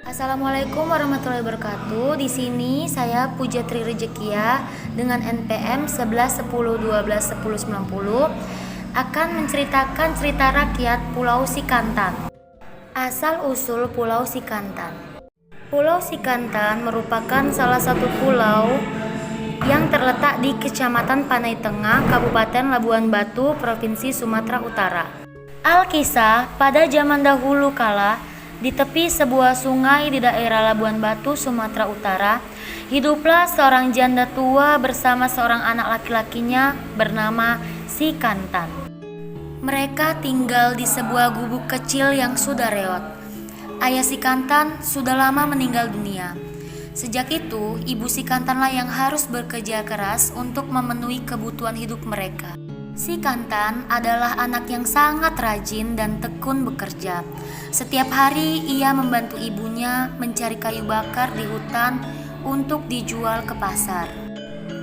Assalamualaikum warahmatullahi wabarakatuh. Di sini saya Pujatri Rezekia dengan NPM 1110121090 akan menceritakan cerita rakyat Pulau Sikantan. Asal-usul Pulau Sikantan. Pulau Sikantan merupakan salah satu pulau yang terletak di Kecamatan Panai Tengah, Kabupaten Labuan Batu, Provinsi Sumatera Utara. Alkisah, pada zaman dahulu kala, di tepi sebuah sungai di daerah Labuan Batu, Sumatera Utara, hiduplah seorang janda tua bersama seorang anak laki-lakinya bernama Sikantan. Mereka tinggal di sebuah gubuk kecil yang sudah reot. Ayah Sikantan sudah lama meninggal dunia. Sejak itu, ibu Sikantanlah yang harus bekerja keras untuk memenuhi kebutuhan hidup mereka. Sikantan adalah anak yang sangat rajin dan tekun bekerja. Setiap hari ia membantu ibunya mencari kayu bakar di hutan untuk dijual ke pasar.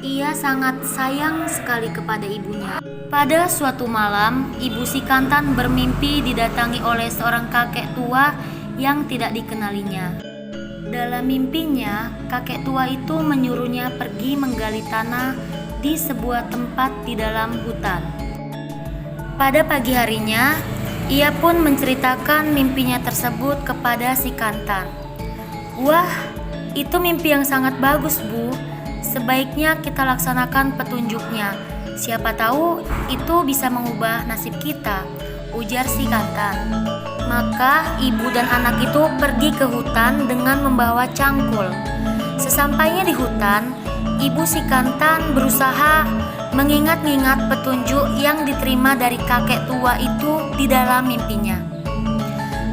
Ia sangat sayang sekali kepada ibunya. Pada suatu malam, ibu Sikantan bermimpi didatangi oleh seorang kakek tua yang tidak dikenalinya. Dalam mimpinya, kakek tua itu menyuruhnya pergi menggali tanah di sebuah tempat di dalam hutan. Pada pagi harinya, ia pun menceritakan mimpinya tersebut kepada Sikantan. "Wah, itu mimpi yang sangat bagus, Bu. Sebaiknya kita laksanakan petunjuknya. Siapa tahu itu bisa mengubah nasib kita," ujar Sikantan. Maka ibu dan anak itu pergi ke hutan dengan membawa cangkul. Sesampainya di hutan, ibu Sikantan berusaha mengingat-ingat petunjuk yang diterima dari kakek tua itu di dalam mimpinya.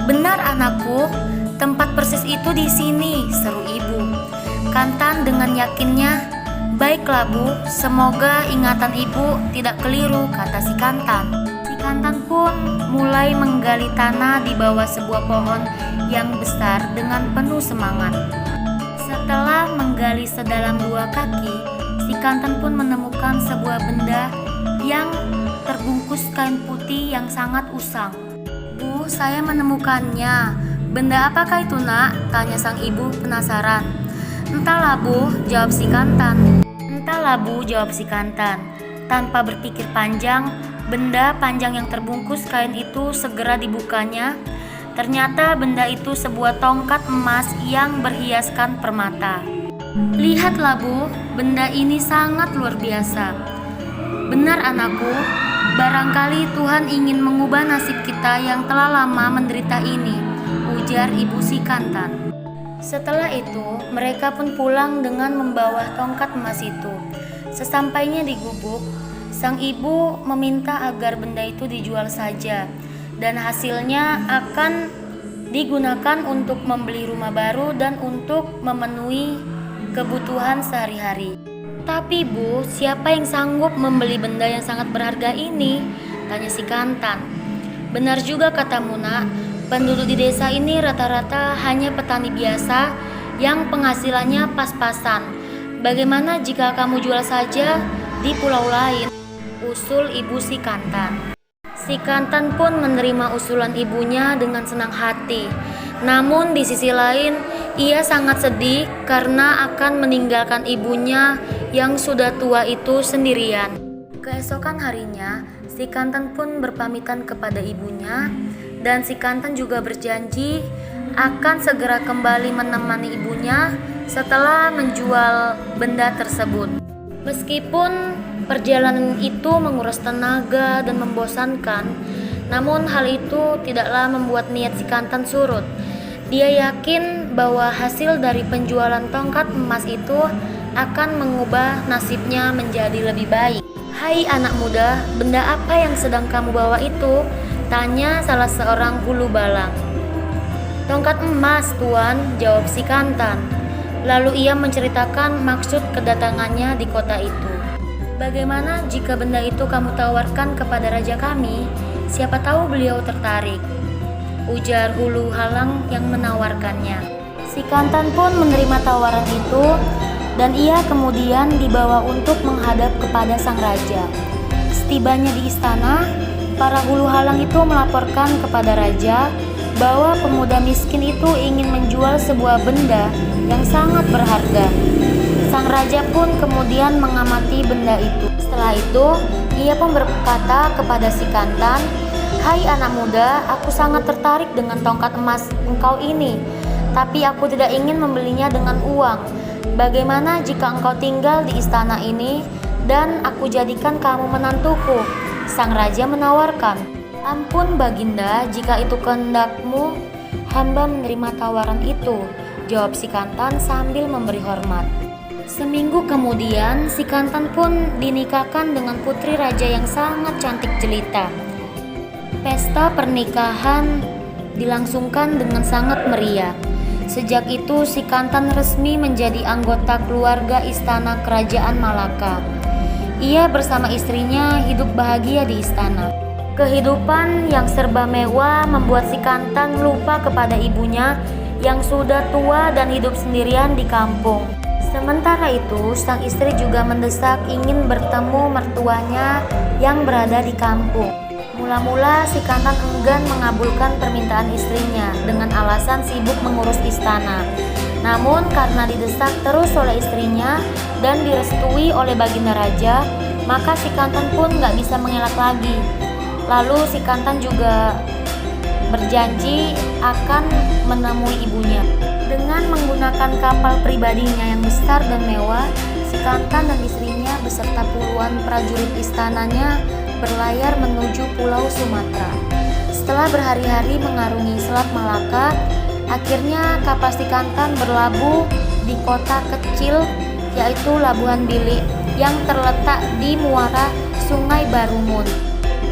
"Benar anakku, tempat persis itu di sini," seru ibu. Kantan dengan yakinnya, "Baiklah Bu, semoga ingatan ibu tidak keliru," kata Sikantan. Sikantan pun mulai menggali tanah di bawah sebuah pohon yang besar dengan penuh semangat. Setelah menggali sedalam 2 kaki, Sikantan pun menemukan sebuah benda yang terbungkus kain putih yang sangat usang. "Bu, saya menemukannya. Benda apakah itu, Nak?" tanya sang ibu penasaran. "Entahlah Bu," jawab Sikantan. "Entahlah Bu," jawab Sikantan. Tanpa berpikir panjang, benda panjang yang terbungkus kain itu segera dibukanya. Ternyata benda itu sebuah tongkat emas yang berhiaskan permata. "Lihatlah Bu, benda ini sangat luar biasa." "Benar anakku, barangkali Tuhan ingin mengubah nasib kita yang telah lama menderita ini," ujar ibu Sikantan. Setelah itu, mereka pun pulang dengan membawa tongkat emas itu. Sesampainya di gubuk, sang ibu meminta agar benda itu dijual saja dan hasilnya akan digunakan untuk membeli rumah baru dan untuk memenuhi kebutuhan sehari-hari. "Tapi Bu, siapa yang sanggup membeli benda yang sangat berharga ini?" tanya Sikantan. "Benar juga katamu, Nak. Penduduk di desa ini rata-rata hanya petani biasa yang penghasilannya pas-pasan. Bagaimana jika kamu jual saja di pulau lain?" usul ibu Sikantan. Sikantan pun menerima usulan ibunya dengan senang hati. Namun di sisi lain, ia sangat sedih karena akan meninggalkan ibunya yang sudah tua itu sendirian. Keesokan harinya, Sikantan pun berpamitan kepada ibunya dan Sikantan juga berjanji akan segera kembali menemani ibunya setelah menjual benda tersebut. Meskipun perjalanan itu menguras tenaga dan membosankan, namun hal itu tidaklah membuat niat Sikantan surut. Dia yakin bahwa hasil dari penjualan tongkat emas itu akan mengubah nasibnya menjadi lebih baik. "Hai anak muda, benda apa yang sedang kamu bawa itu?" tanya salah seorang hulu balang. "Tongkat emas, Tuan," jawab Sikantan. Lalu ia menceritakan maksud kedatangannya di kota itu. "Bagaimana jika benda itu kamu tawarkan kepada raja kami? Siapa tahu beliau tertarik," ujar hulu halang yang menawarkannya. Sikantan pun menerima tawaran itu dan ia kemudian dibawa untuk menghadap kepada sang raja. Setibanya di istana, para hulu halang itu melaporkan kepada raja bahwa pemuda miskin itu ingin menjual sebuah benda yang sangat berharga. Sang raja pun kemudian mengamati benda itu. Setelah itu, ia pun berkata kepada si Kantan, "Hai anak muda, aku sangat tertarik dengan tongkat emas engkau ini, tapi aku tidak ingin membelinya dengan uang. Bagaimana jika engkau tinggal di istana ini dan aku jadikan kamu menantuku?" Sang raja menawarkan, "Ampun Baginda, jika itu kehendakmu, hamba menerima tawaran itu," jawab si Kantan sambil memberi hormat. Seminggu kemudian, si Kantan pun dinikahkan dengan putri raja yang sangat cantik jelita. Pesta pernikahan dilangsungkan dengan sangat meriah. Sejak itu, si Kantan resmi menjadi anggota keluarga istana kerajaan Malaka. Ia bersama istrinya hidup bahagia di istana. Kehidupan yang serba mewah membuat si Kantan lupa kepada ibunya yang sudah tua dan hidup sendirian di kampung. Sementara itu, sang istri juga mendesak ingin bertemu mertuanya yang berada di kampung. Mula-mula si Kantan enggan mengabulkan permintaan istrinya dengan alasan sibuk mengurus istana. Namun karena didesak terus oleh istrinya dan direstui oleh Baginda Raja, maka si Kantan pun gak bisa mengelak lagi. Lalu si Kantan juga berjanji akan menemui ibunya. Dengan menggunakan kapal pribadinya yang besar dan mewah, si Kantan dan istrinya beserta puluhan prajurit istananya berlayar menuju Pulau Sumatera. Setelah berhari-hari mengarungi Selat Malaka, akhirnya kapal si Kantan berlabuh di kota kecil yaitu Labuhan Bilik yang terletak di muara Sungai Barumun.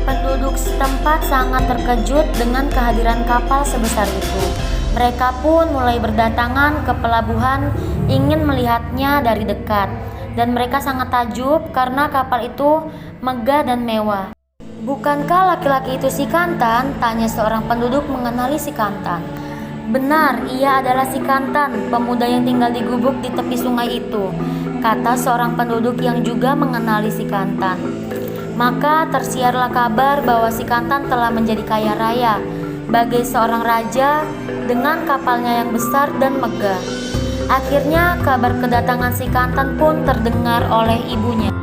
Penduduk setempat sangat terkejut dengan kehadiran kapal sebesar itu. Mereka pun mulai berdatangan ke pelabuhan ingin melihatnya dari dekat, dan mereka sangat takjub karena kapal itu megah dan mewah. "Bukankah laki-laki itu si Kantan?" tanya seorang penduduk mengenali si Kantan. "Benar, ia adalah si Kantan, pemuda yang tinggal di gubuk di tepi sungai itu," kata seorang penduduk yang juga mengenali si Kantan. Maka tersiarlah kabar bahwa si Kantan telah menjadi kaya raya bagai seorang raja dengan kapalnya yang besar dan megah. Akhirnya kabar kedatangan si Kantan pun terdengar oleh ibunya.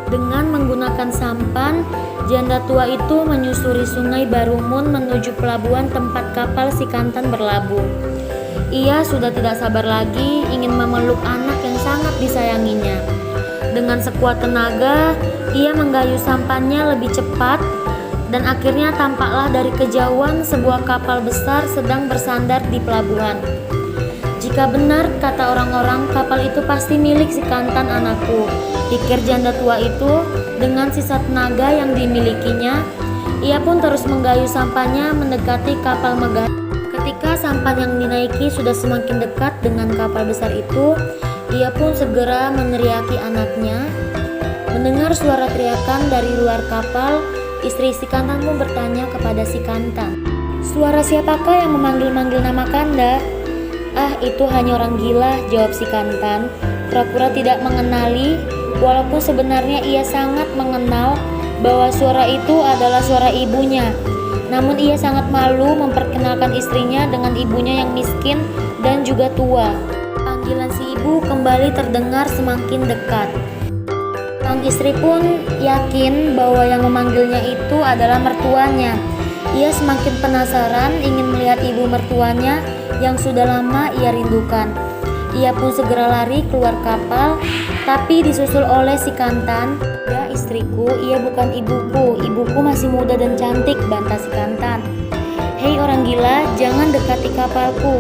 Dengan menggunakan sampan, janda tua itu menyusuri Sungai Barumun menuju pelabuhan tempat kapal si Kantan berlabuh. Ia sudah tidak sabar lagi ingin memeluk anak yang sangat disayanginya. Dengan sekuat tenaga, ia menggayuh sampannya lebih cepat dan akhirnya tampaklah dari kejauhan sebuah kapal besar sedang bersandar di pelabuhan. "Jika benar kata orang-orang, kapal itu pasti milik si Kantan anakku," pikir janda tua itu. Dengan sisa tenaga yang dimilikinya, ia pun terus menggayuh sampannya mendekati kapal megah. Ketika sampan yang dinaiki sudah semakin dekat dengan kapal besar itu, ia pun segera meneriaki anaknya. Mendengar suara teriakan dari luar kapal, istri si Kantan pun bertanya kepada si Kantan, "Suara siapakah yang memanggil-manggil nama Kanda?" "Ah, itu hanya orang gila," jawab si Kantan, pura-pura tidak mengenali, walaupun sebenarnya ia sangat mengenal bahwa suara itu adalah suara ibunya. Namun ia sangat malu memperkenalkan istrinya dengan ibunya yang miskin dan juga tua. Panggilan si ibu kembali terdengar semakin dekat. Sang istri pun yakin bahwa yang memanggilnya itu adalah mertuanya. Ia semakin penasaran ingin melihat ibu mertuanya yang sudah lama ia rindukan. Ia pun segera lari keluar kapal, tapi disusul oleh si Kantan. "Ya istriku, ia bukan ibuku. Ibuku masih muda dan cantik," bantah si Kantan. "Hei orang gila, jangan dekati kapalku.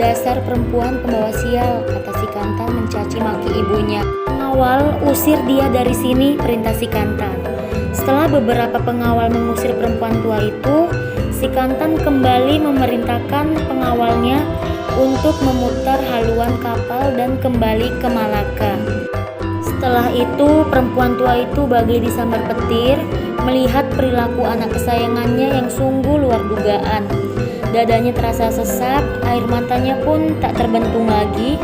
Dasar perempuan pembawa sial," kata si Kantan mencaci maki ibunya. "Pengawal, usir dia dari sini," perintah si Kantan. Setelah beberapa pengawal mengusir perempuan tua itu, si Kantan kembali memerintahkan pengawalnya untuk memutar haluan kapal dan kembali ke Malaka. Setelah itu, perempuan tua itu bagai disambar petir melihat perilaku anak kesayangannya yang sungguh luar dugaan. Dadanya terasa sesak, air matanya pun tak terbentung lagi.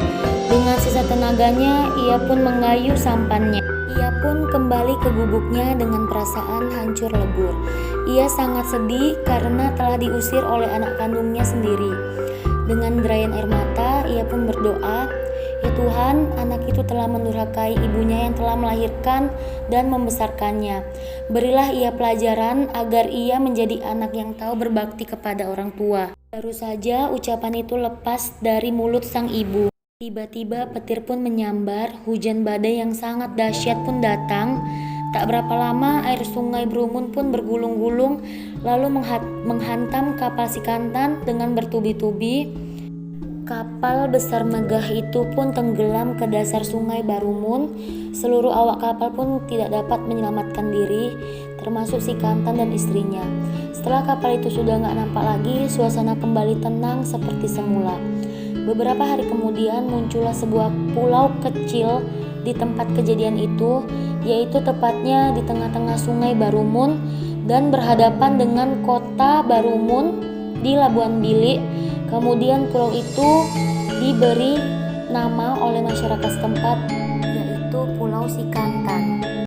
Dengan sisa tenaganya, ia pun mengayuh sampannya. Ia pun kembali ke gubuknya dengan perasaan hancur lebur. Ia sangat sedih karena telah diusir oleh anak kandungnya sendiri. Dengan derayan air mata, ia pun berdoa, "Ya Tuhan, anak itu telah mendurhakai ibunya yang telah melahirkan dan membesarkannya. Berilah ia pelajaran agar ia menjadi anak yang tahu berbakti kepada orang tua." Baru saja ucapan itu lepas dari mulut sang ibu. Tiba-tiba petir pun menyambar, hujan badai yang sangat dahsyat pun datang. Tak berapa lama air sungai Brumun pun bergulung-gulung lalu menghantam kapal si Kantan dengan bertubi-tubi. Kapal besar megah itu pun tenggelam ke dasar sungai Barumun. Seluruh awak kapal pun tidak dapat menyelamatkan diri, termasuk si Kantan dan istrinya. Setelah kapal itu sudah gak nampak lagi, suasana kembali tenang seperti semula. Beberapa hari kemudian muncullah sebuah pulau kecil di tempat kejadian itu, yaitu tepatnya di tengah-tengah sungai Barumun dan berhadapan dengan kota Barumun di Labuan Bilik. Kemudian pulau itu diberi nama oleh masyarakat setempat, yaitu Pulau Sikantan.